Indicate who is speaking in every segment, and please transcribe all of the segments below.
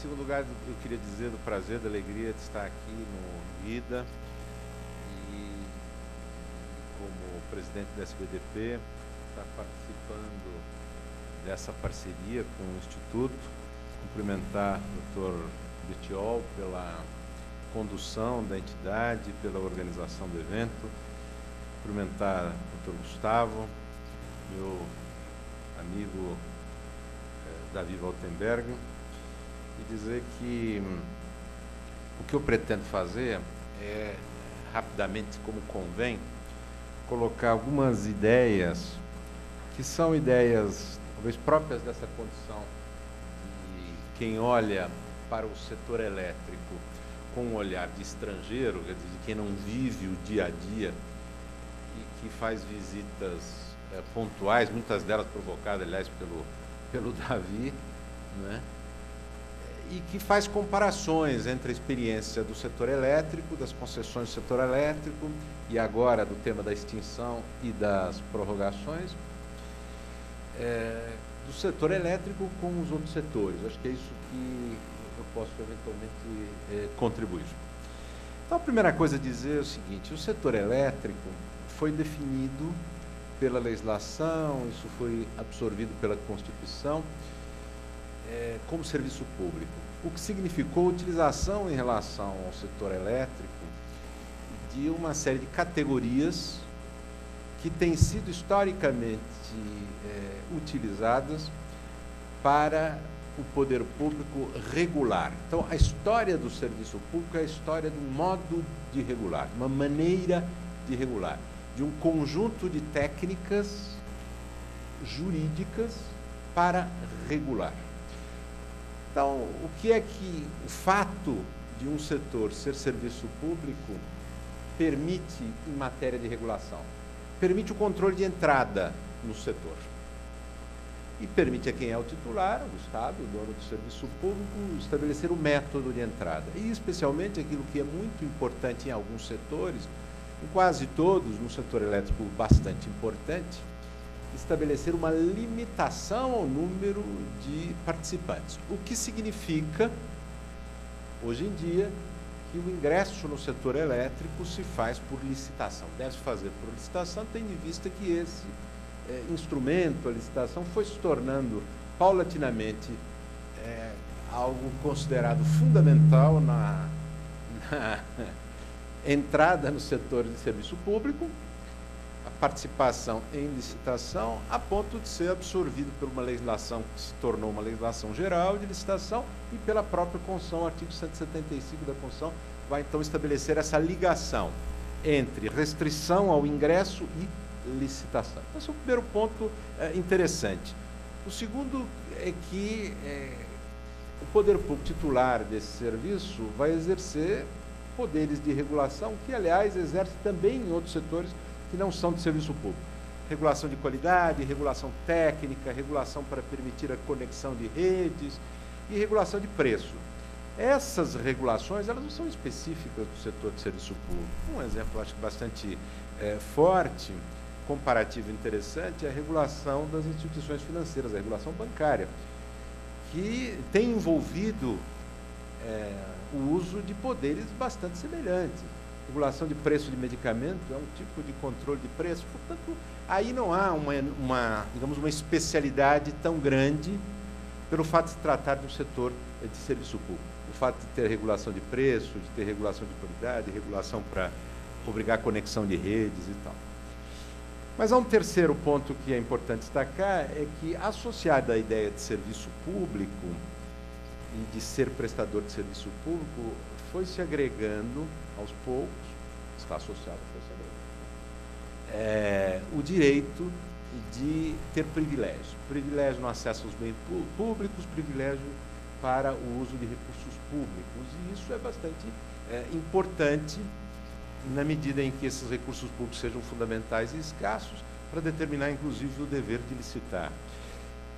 Speaker 1: segundo lugar, eu queria dizer do prazer, da alegria de estar aqui no IDA e, como presidente da SBDP, estar participando dessa parceria com o Instituto. Cumprimentar o Dr. Betiol pela condução da entidade, pela organização do evento. Cumprimentar o Dr. Gustavo, meu amigo Davi Waltenberg, e dizer que o que eu pretendo fazer é, rapidamente, como convém, colocar algumas ideias que são ideias talvez próprias dessa condição de quem olha para o setor elétrico com um olhar de estrangeiro, quer dizer, de quem não vive o dia a dia e que faz visitas pontuais, muitas delas provocadas, aliás, pelo Davi, né? E que faz comparações entre a experiência do setor elétrico, das concessões do setor elétrico, e agora do tema da extinção e das prorrogações, do setor elétrico com os outros setores. Acho que é isso que eu posso eventualmente contribuir. Então, a primeira coisa a dizer é o seguinte: o setor elétrico foi definido pela legislação, isso foi absorvido pela Constituição, como serviço público, o que significou a utilização em relação ao setor elétrico de uma série de categorias que têm sido historicamente utilizadas para o poder público regular. Então, a história do serviço público é a história de um modo de regular, uma maneira de regular, de um conjunto de técnicas jurídicas para regular. Então, o que é que o fato de um setor ser serviço público permite em matéria de regulação? Permite o controle de entrada no setor. E permite a quem é o titular, o Estado, o dono do serviço público, estabelecer o método de entrada. E, especialmente, aquilo que é muito importante em alguns setores, em quase todos, no setor elétrico bastante importante, estabelecer uma limitação ao número de participantes. O que significa, hoje em dia, que o ingresso no setor elétrico se faz por licitação. Deve-se fazer por licitação, tendo em vista que esse instrumento, a licitação, foi se tornando paulatinamente algo considerado fundamental na entrada no setor de serviço público, a participação em licitação, a ponto de ser absorvido por uma legislação que se tornou uma legislação geral de licitação e pela própria Constituição, o artigo 175 da Constituição, vai então estabelecer essa ligação entre restrição ao ingresso e licitação. Esse é o primeiro ponto interessante. O segundo é que o poder público titular desse serviço vai exercer poderes de regulação que, aliás, exerce também em outros setores que não são de serviço público. Regulação de qualidade, regulação técnica, regulação para permitir a conexão de redes e regulação de preço. Essas regulações, elas não são específicas do setor de serviço público. Um exemplo, acho que bastante forte, comparativo interessante, é a regulação das instituições financeiras, a regulação bancária, que tem envolvido o uso de poderes bastante semelhantes. Regulação de preço de medicamento é um tipo de controle de preço, portanto, aí não há digamos, uma especialidade tão grande pelo fato de se tratar de um setor de serviço público. O fato de ter regulação de preço, de ter regulação de qualidade, regulação para obrigar a conexão de redes e tal. Mas há um terceiro ponto que é importante destacar, é que, associado à ideia de serviço público e de ser prestador de serviço público, foi se agregando aos poucos, está associado, foi se agregando, o direito de ter privilégio. Privilégio no acesso aos bens públicos, privilégio para o uso de recursos públicos. E isso é bastante importante na medida em que esses recursos públicos sejam fundamentais e escassos para determinar, inclusive, o dever de licitar.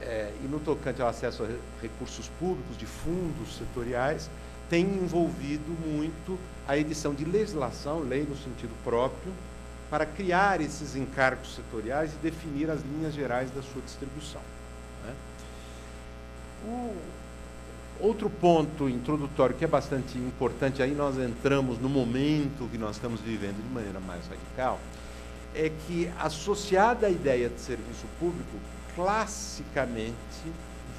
Speaker 1: E no tocante ao acesso a recursos públicos, de fundos setoriais, tem envolvido muito a edição de legislação, lei no sentido próprio, para criar esses encargos setoriais e definir as linhas gerais da sua distribuição, né? Outro ponto introdutório que é bastante importante, aí nós entramos no momento que nós estamos vivendo de maneira mais radical, é que, associada à ideia de serviço público, classicamente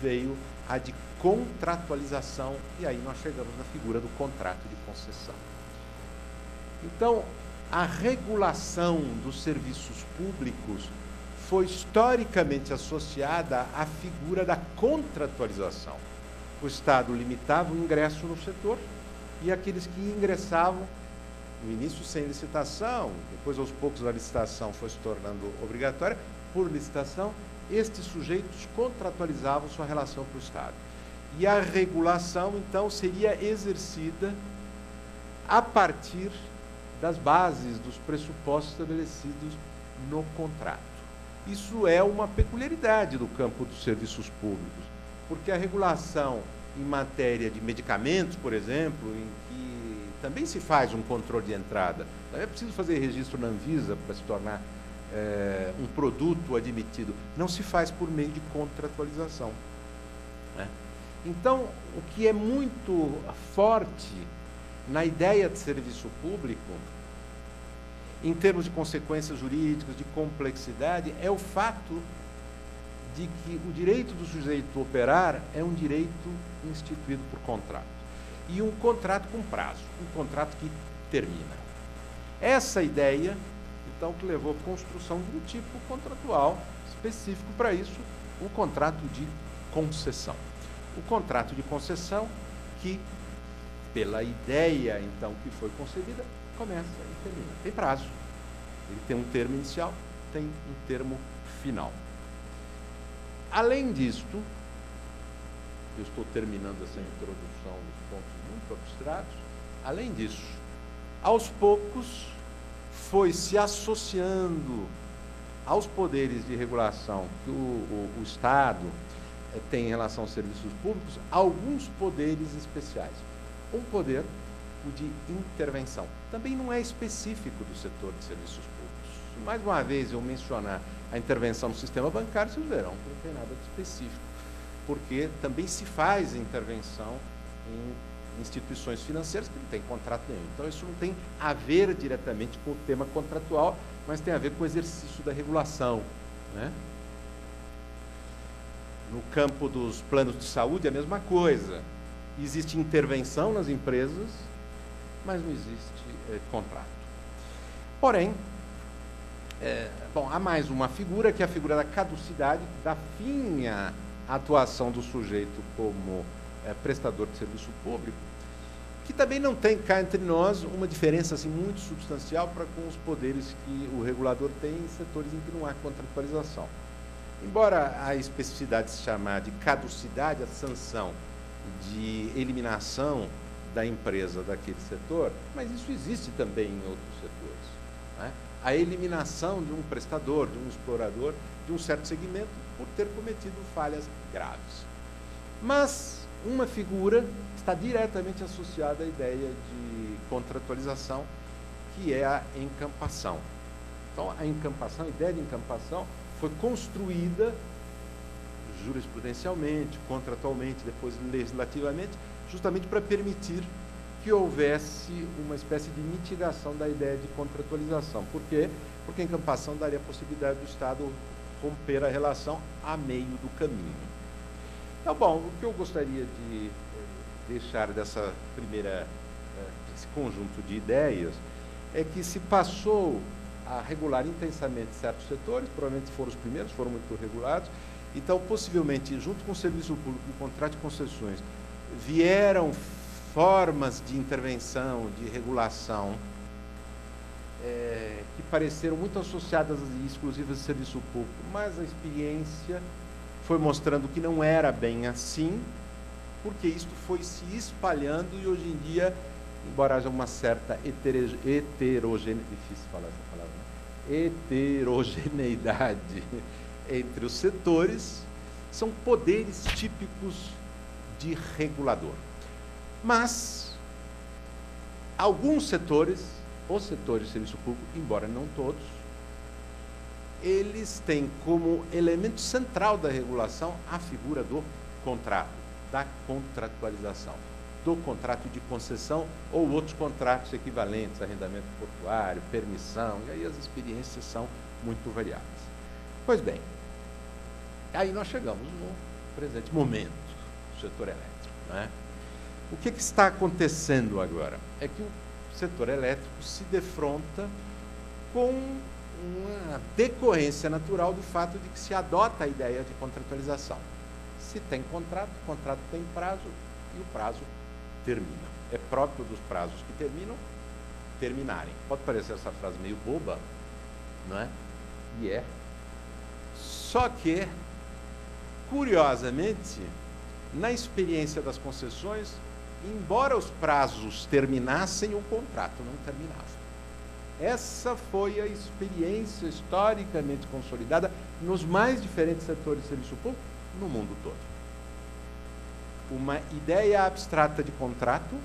Speaker 1: veio a de contratualização, e aí nós chegamos na figura do contrato de concessão. Então, a regulação dos serviços públicos foi historicamente associada à figura da contratualização. O Estado limitava o ingresso no setor e aqueles que ingressavam, no início sem licitação, depois aos poucos a licitação foi se tornando obrigatória, por licitação, estes sujeitos contratualizavam sua relação com o Estado. E a regulação, então, seria exercida a partir das bases, dos pressupostos estabelecidos no contrato. Isso é uma peculiaridade do campo dos serviços públicos, porque a regulação em matéria de medicamentos, por exemplo, em que também se faz um controle de entrada, não é preciso fazer registro na Anvisa para se tornar um produto admitido, não se faz por meio de contratualização, né? Então, o que é muito forte na ideia de serviço público, em termos de consequências jurídicas, de complexidade, é o fato de que o direito do sujeito operar é um direito instituído por contrato. E um contrato com prazo, um contrato que termina. Essa ideia, então, que levou à construção de um tipo contratual específico para isso, o contrato de concessão. O contrato de concessão que, pela ideia, então, que foi concebida, começa e termina. Tem prazo. Ele tem um termo inicial, tem um termo final. Além disto, eu estou terminando essa introdução dos pontos muito abstratos, além disso, aos poucos, foi se associando aos poderes de regulação que o Estado tem em relação aos serviços públicos, alguns poderes especiais. Um poder, o de intervenção. Também não é específico do setor de serviços públicos. Se mais uma vez eu mencionar a intervenção no sistema bancário, vocês verão que não tem nada de específico, porque também se faz intervenção em instituições financeiras que não tem contrato nenhum. Então, isso não tem a ver diretamente com o tema contratual, mas tem a ver com o exercício da regulação, né? No campo dos planos de saúde, é a mesma coisa. Existe intervenção nas empresas, mas não existe contrato. Porém, há mais uma figura, que é a figura da caducidade, que dá fim à atuação do sujeito como prestador de serviço público, que também não tem cá entre nós uma diferença assim, muito substancial para com os poderes que o regulador tem em setores em que não há contratualização. Embora a especificidade se chamar de caducidade, a sanção de eliminação da empresa daquele setor, mas isso existe também em outros setores, né? A eliminação de um prestador, de um explorador, de um certo segmento, por ter cometido falhas graves. Mas uma figura está diretamente associada à ideia de contratualização, que é a encampação. Então, a encampação, a ideia de encampação foi construída jurisprudencialmente, contratualmente, depois legislativamente, justamente para permitir que houvesse uma espécie de mitigação da ideia de contratualização. Por quê? Porque a encampação daria a possibilidade do Estado romper a relação a meio do caminho. Então, bom, o que eu gostaria de deixar dessa primeira, desse conjunto de ideias, é que se passou a regular intensamente certos setores, provavelmente foram os primeiros, foram muito regulados. Então, possivelmente, junto com o serviço público e contrato de concessões, vieram formas de intervenção, de regulação, que pareceram muito associadas e exclusivas de serviço público, mas a experiência foi mostrando que não era bem assim, porque isto foi se espalhando e hoje em dia, embora haja uma certa heterogeneidade, difícil falar essa palavra, né? Heterogeneidade entre os setores, são poderes típicos de regulador. Mas alguns setores, os setores de serviço público, embora não todos, eles têm como elemento central da regulação a figura do contrato, da contratualização, do contrato de concessão ou outros contratos equivalentes, arrendamento portuário, permissão, e aí as experiências são muito variadas. Pois bem, aí nós chegamos no presente momento do setor elétrico, né? O que está acontecendo agora? É que o setor elétrico se defronta com uma decorrência natural do fato de que se adota a ideia de contratualização. Se tem contrato, o contrato tem prazo e o prazo termina. É próprio dos prazos que terminam, terminarem. Pode parecer essa frase meio boba, não é? E é. Só que, curiosamente, na experiência das concessões, embora os prazos terminassem, o contrato não terminava. Essa foi a experiência historicamente consolidada nos mais diferentes setores de serviço público no mundo todo. Uma ideia abstrata de contrato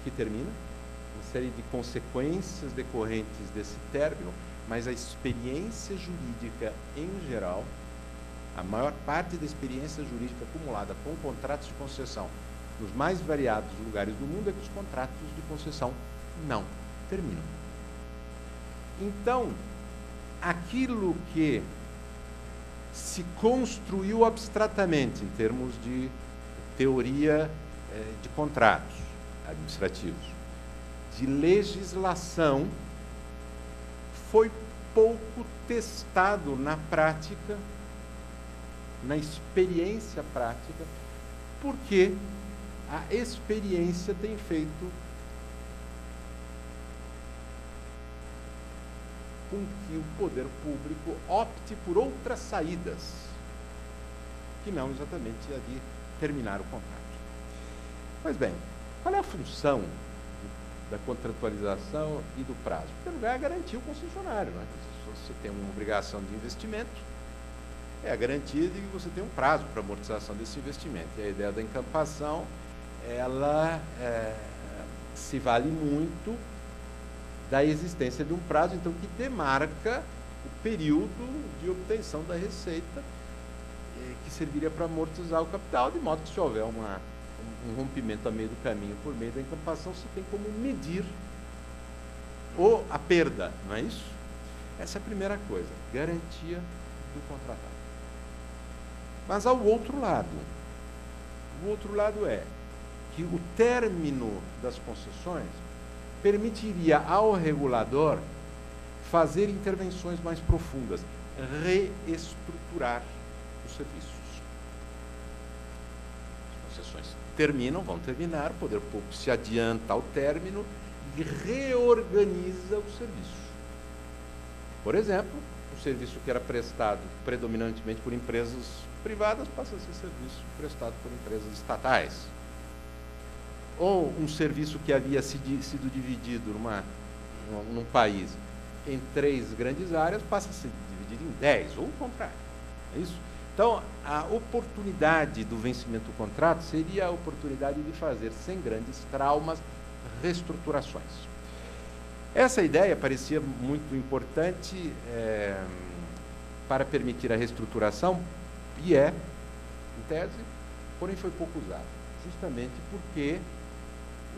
Speaker 1: que termina, uma série de consequências decorrentes desse término, mas a experiência jurídica em geral, a maior parte da experiência jurídica acumulada com contratos de concessão nos mais variados lugares do mundo é que os contratos de concessão não terminam. Então, aquilo que se construiu abstratamente em termos de teoria de contratos administrativos, de legislação, foi pouco testado na prática, na experiência prática, porque a experiência tem feito com que o poder público opte por outras saídas, que não exatamente a de terminar o contrato. Pois bem, qual é a função da contratualização e do prazo? Em primeiro lugar, é garantir o concessionário, né? Se você tem uma obrigação de investimento, é a garantia de que você tem um prazo para amortização desse investimento. E a ideia da encampação, ela se vale muito da existência de um prazo, então, que demarca o período de obtenção da receita, que serviria para amortizar o capital, de modo que, se houver um rompimento a meio do caminho por meio da encampação, se tem como medir a perda, não é isso? Essa é a primeira coisa, garantia do contratado. Mas há o outro lado. O outro lado é que o término das concessões permitiria ao regulador fazer intervenções mais profundas, reestruturar os serviços. As concessões terminam, vão terminar, o poder público se adianta ao término e reorganiza o serviço. Por exemplo, o serviço que era prestado predominantemente por empresas privadas passa a ser serviço prestado por empresas estatais. Ou um serviço que havia sido dividido num país em 3 grandes áreas passa a ser dividido em 10, ou o contrário. É isso? Então, a oportunidade do vencimento do contrato seria a oportunidade de fazer, sem grandes traumas, reestruturações. Essa ideia parecia muito importante para permitir a reestruturação, e em tese, porém foi pouco usada, justamente porque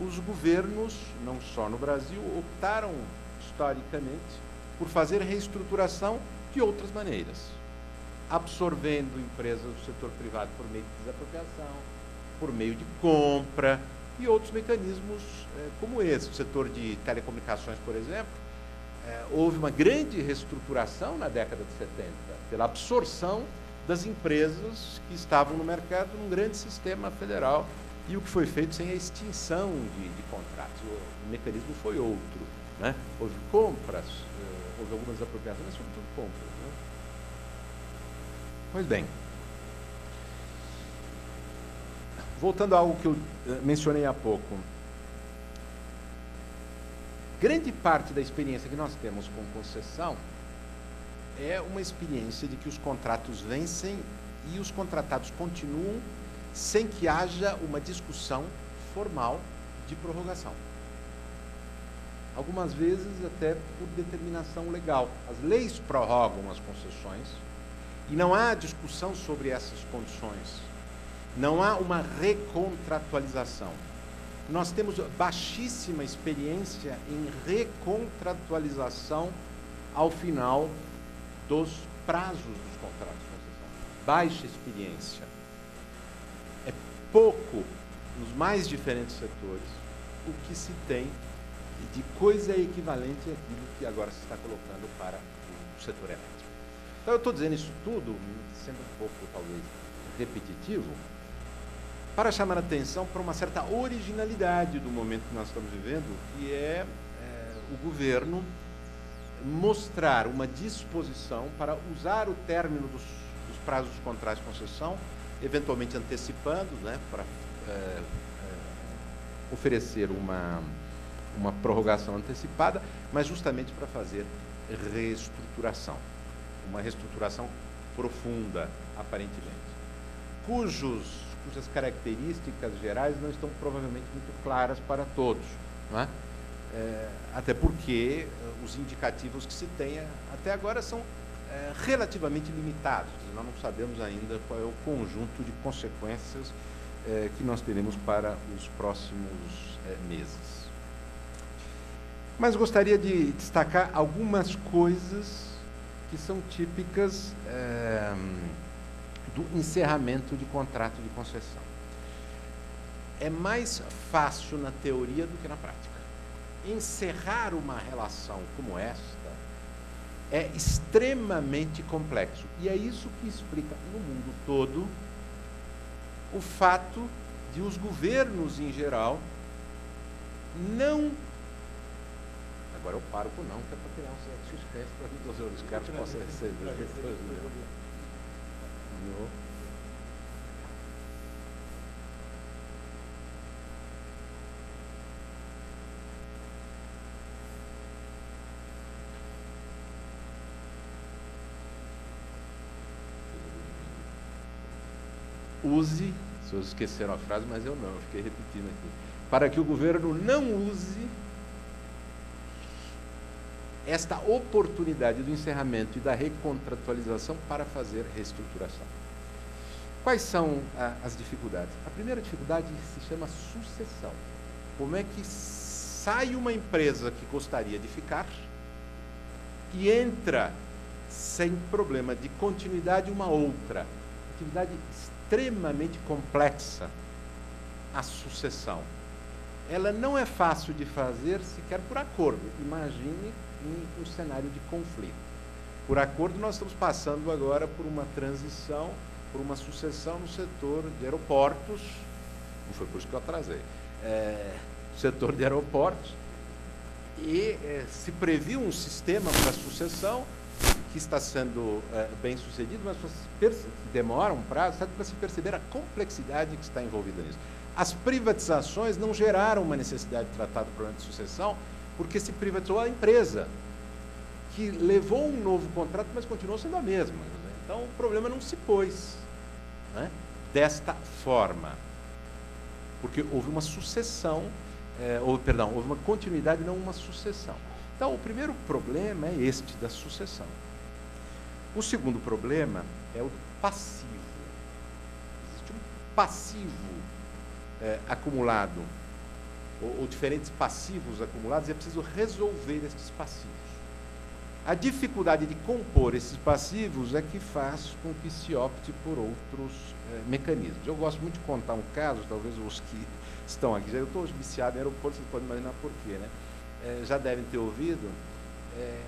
Speaker 1: os governos, não só no Brasil, optaram historicamente por fazer reestruturação de outras maneiras, absorvendo empresas do setor privado por meio de desapropriação, por meio de compra e outros mecanismos como esse. O setor de telecomunicações, por exemplo, houve uma grande reestruturação na década de 70, pela absorção das empresas que estavam no mercado num grande sistema federal, e o que foi feito sem a extinção de contratos. O mecanismo foi outro, né? Houve compras, houve algumas apropriações, mas sobretudo compras, né? Pois bem, voltando a algo que eu mencionei há pouco, grande parte da experiência que nós temos com concessão é uma experiência de que os contratos vencem e os contratados continuam sem que haja uma discussão formal de prorrogação. Algumas vezes até por determinação legal. As leis prorrogam as concessões e não há discussão sobre essas condições Não há uma recontratualização. Nós temos baixíssima experiência em recontratualização ao final dos prazos dos contratos de concessão. Baixa experiência. É pouco, nos mais diferentes setores, o que se tem de coisa equivalente àquilo que agora se está colocando para o setor elétrico. Então, eu estou dizendo isso tudo, sendo um pouco, talvez, repetitivo, para chamar a atenção para uma certa originalidade do momento que nós estamos vivendo, que é o governo mostrar uma disposição para usar o término dos prazos dos contratos de concessão, eventualmente antecipando, né, para oferecer uma prorrogação antecipada, mas justamente para fazer reestruturação, uma reestruturação profunda, aparentemente, cujas características gerais não estão provavelmente muito claras para todos, não é? Até porque os indicativos que se tem até agora são relativamente limitados. Nós não sabemos ainda qual é o conjunto de consequências que nós teremos para os próximos meses. Mas gostaria de destacar algumas coisas que são típicas do encerramento de contrato de concessão. É mais fácil na teoria do que na prática. Encerrar uma relação como esta é extremamente complexo. E é isso que explica no mundo todo o fato de os governos, em geral, não... Agora eu paro com não, que é para criar um certo suspense para que os caras possam receber. Use, se vocês esqueceram a frase, mas eu não, eu fiquei repetindo aqui, para que o governo não use esta oportunidade do encerramento e da recontratualização para fazer reestruturação. Quais são as dificuldades? A primeira dificuldade se chama sucessão. Como é que sai uma empresa que gostaria de ficar e entra sem problema de continuidade uma outra? Atividade extremamente complexa, a sucessão. Ela não é fácil de fazer sequer por acordo. Imagine um cenário de conflito. Por acordo, nós estamos passando agora por uma transição, por uma sucessão no setor de aeroportos, não foi por isso que eu atrasei, setor de aeroportos, e se previu um sistema para sucessão que está sendo bem sucedido, mas demora um prazo, sabe, para se perceber a complexidade que está envolvida nisso. As privatizações não geraram uma necessidade de tratar do problema de sucessão, porque se privatizou a empresa, que levou um novo contrato, mas continuou sendo a mesma. Então, o problema não se pôs, né, desta forma, porque houve uma sucessão, houve uma continuidade, não uma sucessão. Então, o primeiro problema é este, da sucessão. O segundo problema é o passivo. Existe um passivo acumulado, ou diferentes passivos acumulados, e é preciso resolver esses passivos. A dificuldade de compor esses passivos é que faz com que se opte por outros mecanismos. Eu gosto muito de contar um caso, talvez os que estão aqui, eu estou viciado em aeroporto, vocês podem imaginar por quê, né? Já devem ter ouvido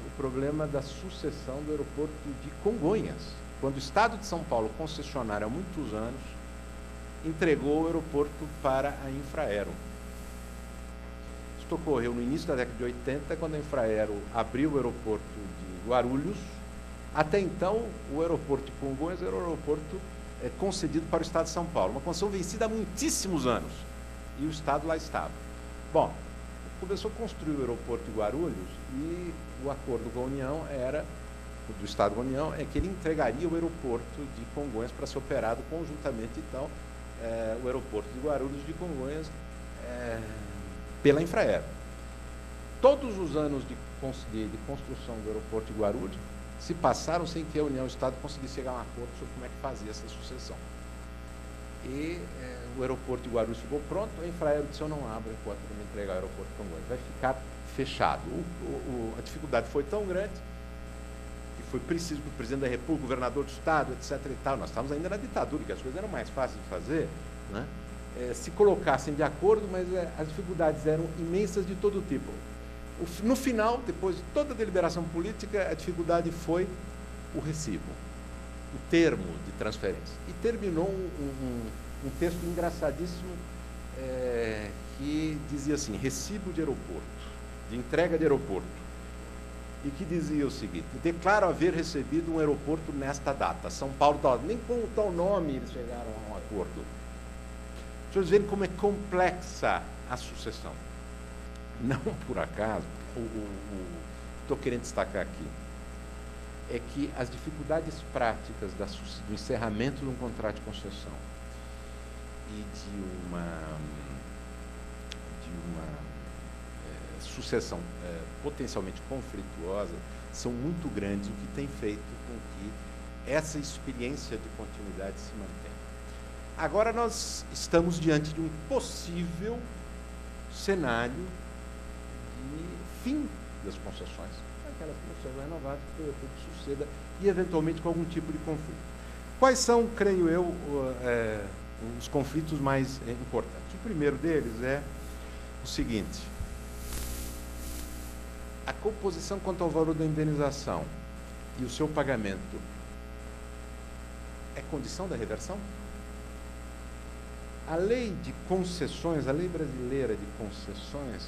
Speaker 1: o problema da sucessão do aeroporto de Congonhas, quando o Estado de São Paulo, concessionário há muitos anos, entregou o aeroporto para a Infraero. Isso ocorreu no início da década de 80, quando a Infraero abriu o aeroporto de Guarulhos. Até então, o aeroporto de Congonhas era um aeroporto concedido para o Estado de São Paulo, uma concessão vencida há muitíssimos anos, e o Estado lá estava. Bom, começou a construir o aeroporto de Guarulhos e o acordo com a União do Estado com a União, é que ele entregaria o aeroporto de Congonhas para ser operado conjuntamente, então, o aeroporto de Guarulhos de Congonhas pela Infraero. Todos os anos de construção do aeroporto de Guarulhos se passaram sem que a União e o Estado conseguissem chegar a um acordo sobre como é que fazia essa sucessão. e o aeroporto de Guarulhos ficou pronto, a Infraero disse: eu não abro enquanto não me entregar o aeroporto de Congonhas, vai ficar fechado. A dificuldade foi tão grande que foi preciso que o presidente da República, o governador do estado, etc. e tal, nós estávamos ainda na ditadura, que as coisas eram mais fáceis de fazer, né? Se colocassem de acordo, mas as dificuldades eram imensas de todo tipo. No final, depois de toda a deliberação política, a dificuldade foi o recibo, o termo de transferência. E terminou um texto engraçadíssimo que dizia assim: recibo de aeroporto, de entrega de aeroporto, e que dizia o seguinte: declaro haver recebido um aeroporto nesta data, São Paulo, tal. Nem com o tal nome eles chegaram a um acordo. Deixa eu dizer como é complexa a sucessão. Não por acaso, estou querendo destacar aqui, é que as dificuldades práticas do encerramento de um contrato de concessão e de uma sucessão potencialmente conflituosa são muito grandes, o que tem feito com que essa experiência de continuidade se mantenha. Agora nós estamos diante de um possível cenário de fim das concessões, aquelas concessões renovadas, que o aeroporto suceda e eventualmente com algum tipo de conflito. Quais são, creio eu, os conflitos mais importantes? O primeiro deles é o seguinte: a composição quanto ao valor da indenização e o seu pagamento é condição da reversão? A lei de concessões, a lei brasileira de concessões,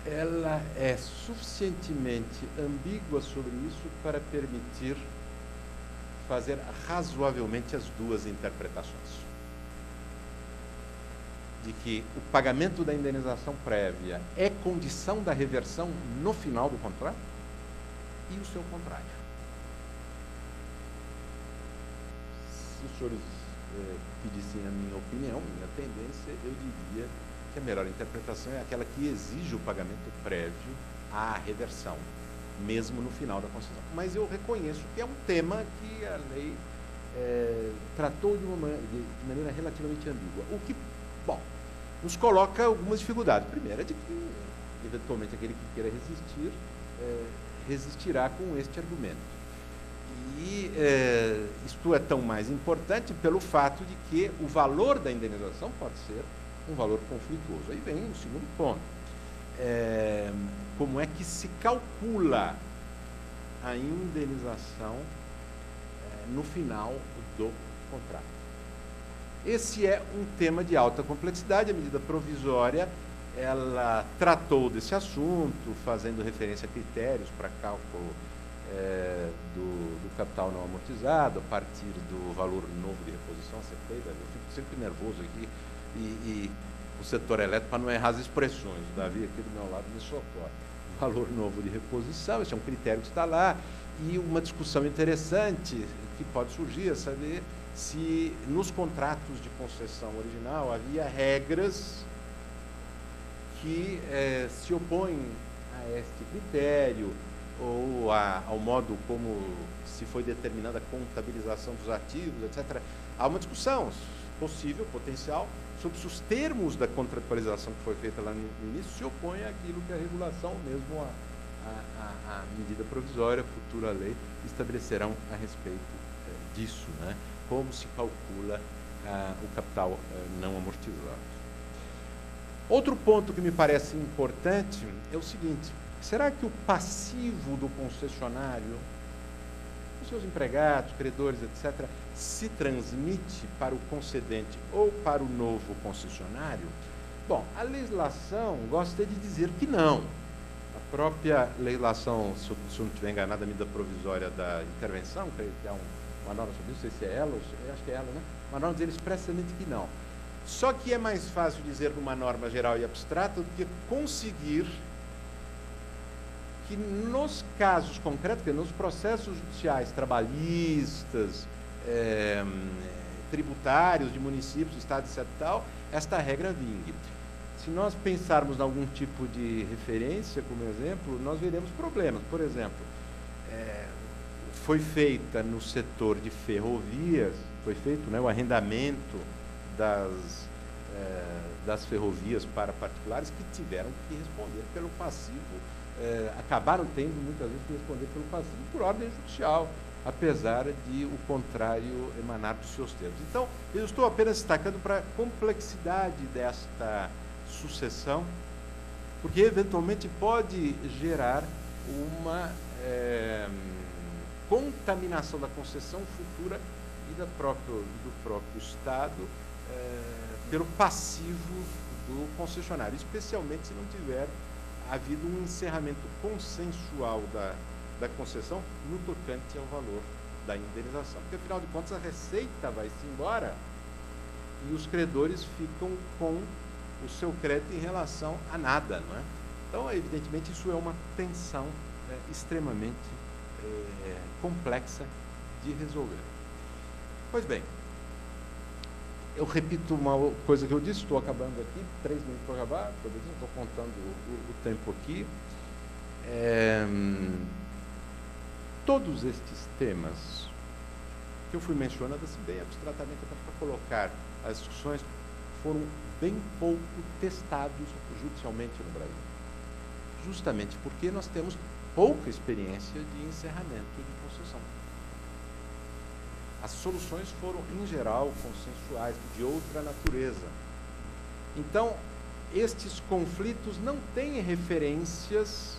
Speaker 1: ela é suficientemente ambígua sobre isso para permitir fazer razoavelmente as duas interpretações. De que o pagamento da indenização prévia é condição da reversão no final do contrato e o seu contrário. Se os senhores pedissem a minha opinião, minha tendência, eu diria que a melhor interpretação é aquela que exige o pagamento prévio à reversão, mesmo no final da concessão. Mas eu reconheço que é um tema que a lei tratou de maneira relativamente ambígua. O que, bom, nos coloca algumas dificuldades. A primeira é de que, eventualmente, aquele que queira resistir, resistirá com este argumento. E isto é tão mais importante pelo fato de que o valor da indenização pode ser um valor conflituoso. Aí vem o segundo ponto. Como é que se calcula a indenização no final do contrato? Esse é um tema de alta complexidade. A medida provisória, ela tratou desse assunto, fazendo referência a critérios para cálculo do capital não amortizado, a partir do valor novo de reposição a ser feita. Eu fico sempre nervoso aqui, e o setor elétrico, para não errar as expressões, o Davi aqui do meu lado me socorre. Valor novo de reposição, esse é um critério que está lá, e uma discussão interessante que pode surgir é saber se nos contratos de concessão original havia regras que se opõem a este critério, ou ao modo como se foi determinada a contabilização dos ativos, etc. Há uma discussão possível, potencial, sobre se os termos da contratualização que foi feita lá no início se opõem àquilo que a regulação, mesmo a medida provisória, a futura lei, estabelecerão a respeito disso, né? Como se calcula o capital não amortizado. Outro ponto que me parece importante é o seguinte: será que o passivo do concessionário, os seus empregados, credores, etc., se transmite para o concedente ou para o novo concessionário? Bom, a legislação gosta de dizer que não. A própria legislação, se eu não estiver enganado, a medida provisória da intervenção, creio que há uma norma sobre isso, não sei se é ela, eu acho que é ela, né? Uma norma dizer expressamente que não. Só que é mais fácil dizer numa norma geral e abstrata do que conseguir que nos casos concretos, que nos processos judiciais trabalhistas, tributários de municípios, estados, etc. tal, esta regra vingue. Se nós pensarmos em algum tipo de referência, como exemplo, nós veremos problemas. Por exemplo, foi feita no setor de ferrovias, foi feito, né, o arrendamento das ferrovias para particulares que tiveram que responder pelo passivo, acabaram tendo muitas vezes que responder pelo passivo por ordem judicial, apesar de o contrário emanar dos seus termos. Então, eu estou apenas destacando para a complexidade desta sucessão, porque eventualmente pode gerar uma contaminação da concessão futura e do próprio Estado pelo passivo do concessionário, especialmente se não tiver havido um encerramento consensual da concessão no tocante ao valor da indenização. Porque, afinal de contas, a receita vai-se embora e os credores ficam com o seu crédito em relação a nada, não é? Então, evidentemente, isso é uma tensão extremamente complexa de resolver. Pois bem, eu repito uma coisa que eu disse, estou acabando aqui, 3 minutos para acabar, estou contando o tempo aqui. Todos estes temas que eu fui mencionando, assim, bem abstratamente, para colocar as discussões, foram bem pouco testados judicialmente no Brasil. Justamente porque nós temos pouca experiência de encerramento de concessão. As soluções foram, em geral, consensuais, de outra natureza. Então, estes conflitos não têm referências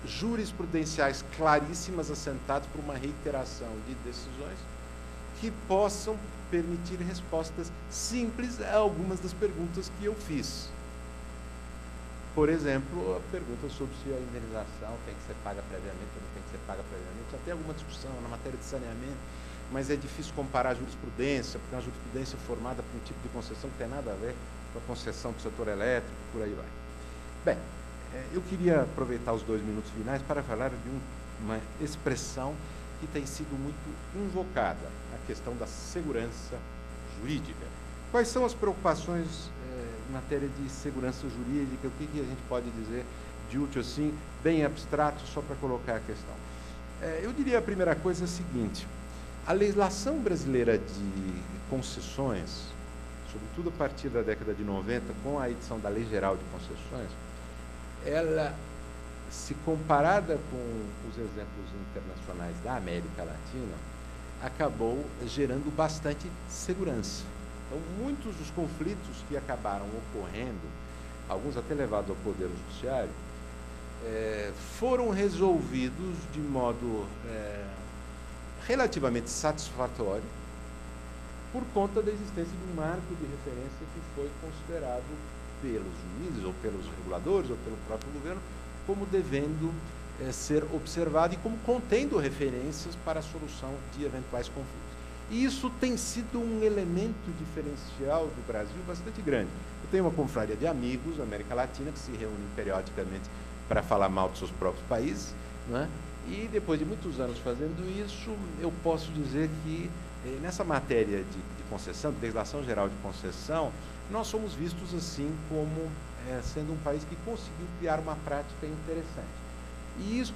Speaker 1: jurisprudenciais claríssimas, assentadas por uma reiteração de decisões que possam permitir respostas simples a algumas das perguntas que eu fiz. Por exemplo, a pergunta sobre se a indenização tem que ser paga previamente ou não tem que ser paga previamente. Já tem alguma discussão na matéria de saneamento, mas é difícil comparar a jurisprudência, porque é uma jurisprudência formada por um tipo de concessão que tem nada a ver com a concessão do setor elétrico, por aí vai. Bem, eu queria aproveitar os 2 minutos finais para falar de uma expressão que tem sido muito invocada, a questão da segurança jurídica. Quais são as preocupações em matéria de segurança jurídica? O que a gente pode dizer de útil assim, bem abstrato, só para colocar a questão? Eu diria a primeira coisa a seguinte: a legislação brasileira de concessões, sobretudo a partir da década de 90, com a edição da Lei Geral de Concessões, ela, se comparada com os exemplos internacionais da América Latina, acabou gerando bastante segurança. Então, muitos dos conflitos que acabaram ocorrendo, alguns até levados ao Poder Judiciário, foram resolvidos de modo relativamente satisfatório por conta da existência de um marco de referência que foi considerado pelos juízes, ou pelos reguladores, ou pelo próprio governo, como devendo ser observado e como contendo referências para a solução de eventuais conflitos. E isso tem sido um elemento diferencial do Brasil bastante grande. Eu tenho uma confraria de amigos na América Latina que se reúnem periodicamente para falar mal dos seus próprios países, né? E depois de muitos anos fazendo isso, eu posso dizer que nessa matéria de concessão, de legislação geral de concessão, nós somos vistos assim como sendo um país que conseguiu criar uma prática interessante. E isso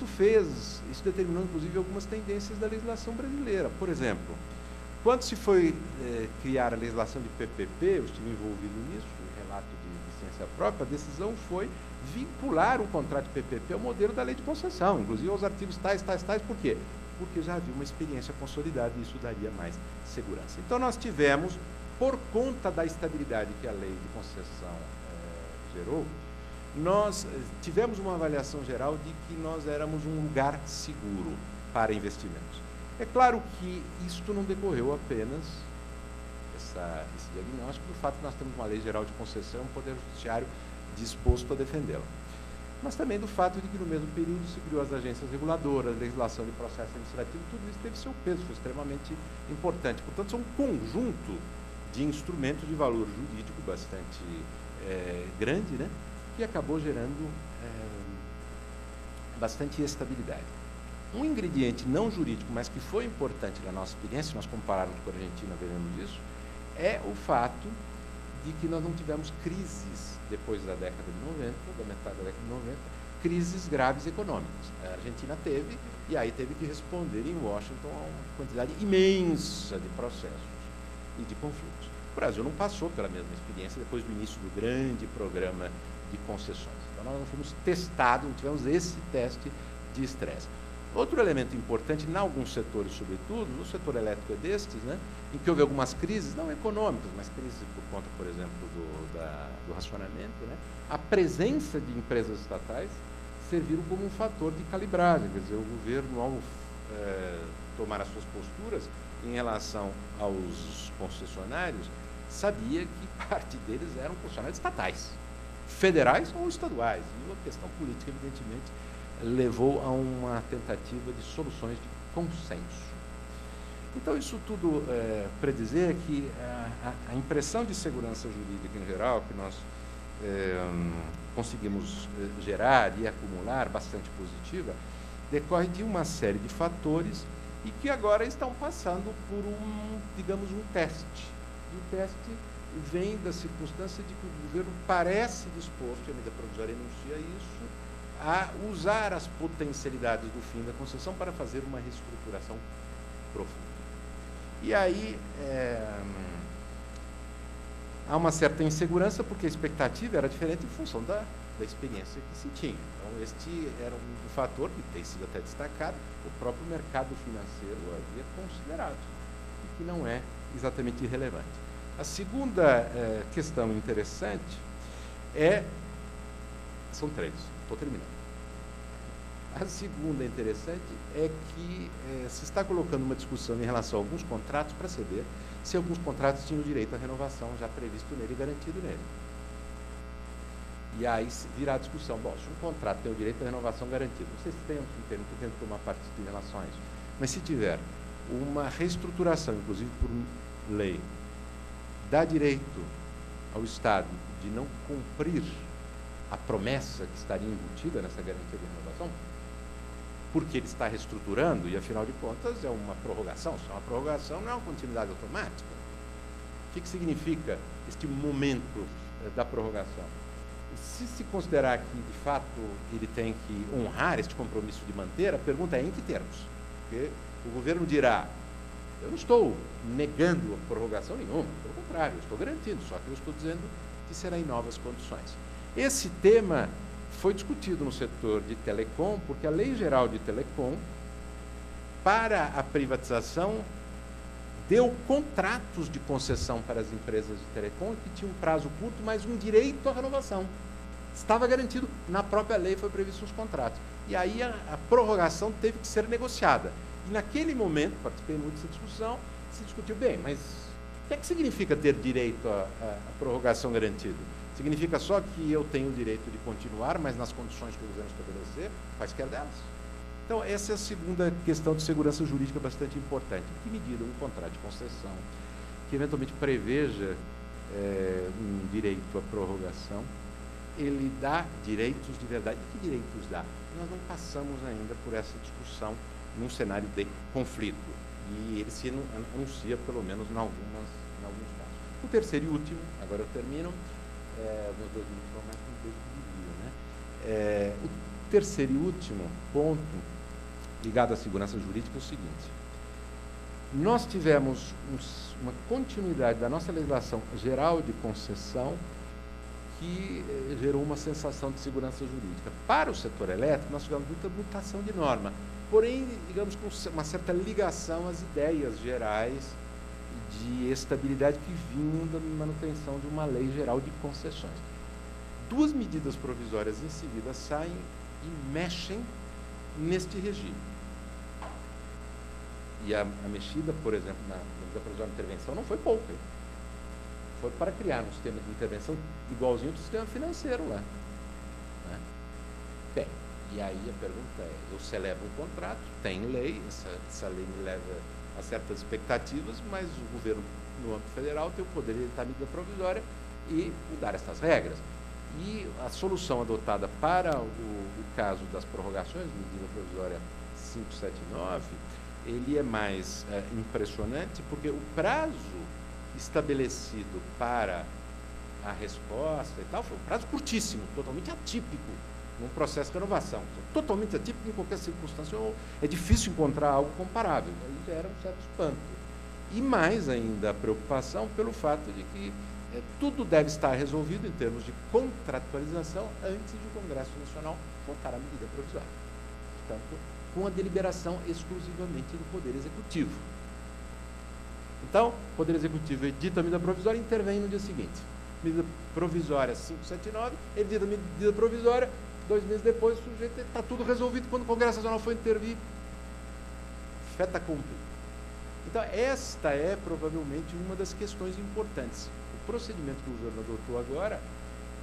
Speaker 1: determinou inclusive algumas tendências da legislação brasileira. Por exemplo, quando se foi criar a legislação de PPP, eu estive envolvido nisso, em relato de ciência própria, a decisão foi vincular o contrato de PPP ao modelo da lei de concessão, inclusive aos artigos tais, por quê? Porque já havia uma experiência consolidada e isso daria mais segurança. Então, nós tivemos, por conta da estabilidade que a lei de concessão gerou, nós tivemos uma avaliação geral de que nós éramos um lugar seguro para investimentos. É claro que isto não decorreu apenas esse diagnóstico do fato de nós temos uma lei geral de concessão e um poder judiciário disposto a defendê-la, mas também do fato de que no mesmo período se criou as agências reguladoras, legislação de processo administrativo, tudo isso teve seu peso, foi extremamente importante. Portanto, são um conjunto de instrumentos de valor jurídico bastante grande, né, que acabou gerando bastante estabilidade. Um ingrediente não jurídico, mas que foi importante na nossa experiência, nós compararmos com a Argentina, veremos isso, é o fato de que nós não tivemos crises depois da década de 90, da metade da década de 90, crises graves econômicas. A Argentina teve, e aí teve que responder em Washington a uma quantidade imensa de processos e de conflitos. O Brasil não passou pela mesma experiência depois do início do grande programa de concessões. Então, nós não fomos testados, não tivemos esse teste de estresse. Outro elemento importante, em alguns setores, sobretudo, no setor elétrico é destes, né, em que houve algumas crises, não econômicas, mas crises por conta, por exemplo, do racionamento, né, a presença de empresas estatais serviram como um fator de calibragem. Quer dizer, o governo, ao tomar as suas posturas em relação aos concessionários, sabia que parte deles eram concessionários estatais, federais ou estaduais. E a questão política, evidentemente, levou a uma tentativa de soluções de consenso. Então, isso tudo para dizer que a impressão de segurança jurídica em geral, que nós conseguimos gerar e acumular, bastante positiva, decorre de uma série de fatores e que agora estão passando por digamos, um teste. E o teste vem da circunstância de que o governo parece disposto, e a medida provisória enuncia isso, a usar as potencialidades do fim da concessão para fazer uma reestruturação profunda. E aí há uma certa insegurança, porque a expectativa era diferente em função da experiência que se tinha. Então, este era um fator que tem sido até destacado, o próprio mercado financeiro havia considerado, e que não é exatamente irrelevante. A segunda questão interessante são três, estou terminando. A segunda interessante é que se está colocando uma discussão em relação a alguns contratos para saber se alguns contratos tinham direito à renovação já previsto nele e garantido nele. E aí virá a discussão, bom, se um contrato tem o direito à renovação garantido, não sei se tem, não estou tentando tomar partido em relação a isso, mas se tiver uma reestruturação, inclusive por lei, dá direito ao Estado de não cumprir a promessa que estaria embutida nessa garantia de renovação, porque ele está reestruturando e, afinal de contas, é uma prorrogação. Se é uma prorrogação, não é uma continuidade automática. O que significa este momento da prorrogação? Se considerar que, de fato, ele tem que honrar este compromisso de manter, a pergunta é em que termos? Porque o governo dirá, eu não estou negando a prorrogação nenhuma, pelo contrário, eu estou garantindo, só que eu estou dizendo que será em novas condições. Esse tema foi discutido no setor de telecom, porque a Lei Geral de Telecom, para a privatização, deu contratos de concessão para as empresas de telecom que tinham um prazo curto, mas um direito à renovação. Estava garantido, na própria lei foi previsto os contratos. E aí a prorrogação teve que ser negociada. E naquele momento, participei muito dessa discussão, se discutiu, bem, mas o que significa ter direito à prorrogação garantida? Significa só que eu tenho o direito de continuar, mas nas condições que o governo estabelecer, quaisquer delas. Então, essa é a segunda questão de segurança jurídica bastante importante. Em que medida um contrato de concessão, que eventualmente preveja um direito à prorrogação, ele dá direitos de verdade. E que direitos dá? Nós não passamos ainda por essa discussão num cenário de conflito. E ele se anuncia, pelo menos, em alguns casos. O terceiro e último, agora eu termino, meus 2 minutos vão mais compridos que devia, né? O terceiro e último ponto ligado à segurança jurídica é o seguinte: nós tivemos uma continuidade da nossa legislação geral de concessão que gerou uma sensação de segurança jurídica. Para o setor elétrico, nós tivemos muita mutação de norma, porém, digamos, com uma certa ligação às ideias gerais de estabilidade que vinham da manutenção de uma lei geral de concessões. 2 medidas provisórias em seguida saem e mexem neste regime. E a mexida, por exemplo, na medida provisória de intervenção não foi pouca. Foi para criar um sistema de intervenção igualzinho ao sistema financeiro lá. Né? Bem, e aí a pergunta é, eu celebro um contrato, tem lei, essa lei me leva a certas expectativas, mas o governo, no âmbito federal, tem o poder de editar a medida provisória e mudar essas regras. E a solução adotada para o caso das prorrogações, medida provisória 579, ele é mais impressionante, porque o prazo estabelecido para a resposta e tal foi um prazo curtíssimo, totalmente atípico num processo de renovação. Totalmente atípico em qualquer circunstância, é difícil encontrar algo comparável. Aí gera um certo espanto. E mais ainda a preocupação pelo fato de que tudo deve estar resolvido em termos de contratualização antes de o Congresso Nacional votar a medida provisória. Portanto, com a deliberação exclusivamente do Poder Executivo. Então, o Poder Executivo edita a medida provisória e intervém no dia seguinte. Medida provisória 579, edita a medida provisória, 2 meses depois o sujeito está tudo resolvido. Quando o Congresso Nacional for intervir, fait accompli. Então, esta é provavelmente uma das questões importantes. O procedimento que o governo adotou agora,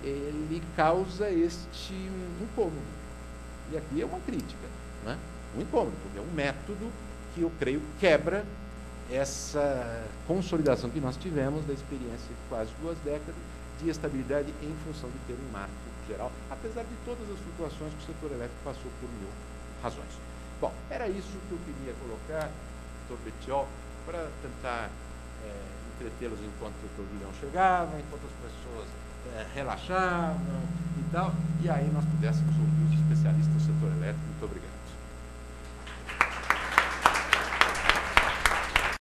Speaker 1: ele causa este incômodo. E aqui é uma crítica, né? Um incômodo, porque é um método que eu creio quebra essa consolidação que nós tivemos da experiência de quase 2 décadas de estabilidade em função de ter um marco geral, apesar de todas as flutuações que o setor elétrico passou por 1000 razões. Bom, era isso que eu queria colocar, doutor Bettiol, para tentar entretê-los enquanto o doutor Julião chegava, enquanto as pessoas relaxavam e tal, e aí nós pudéssemos ouvir os especialistas do setor elétrico. Muito obrigado.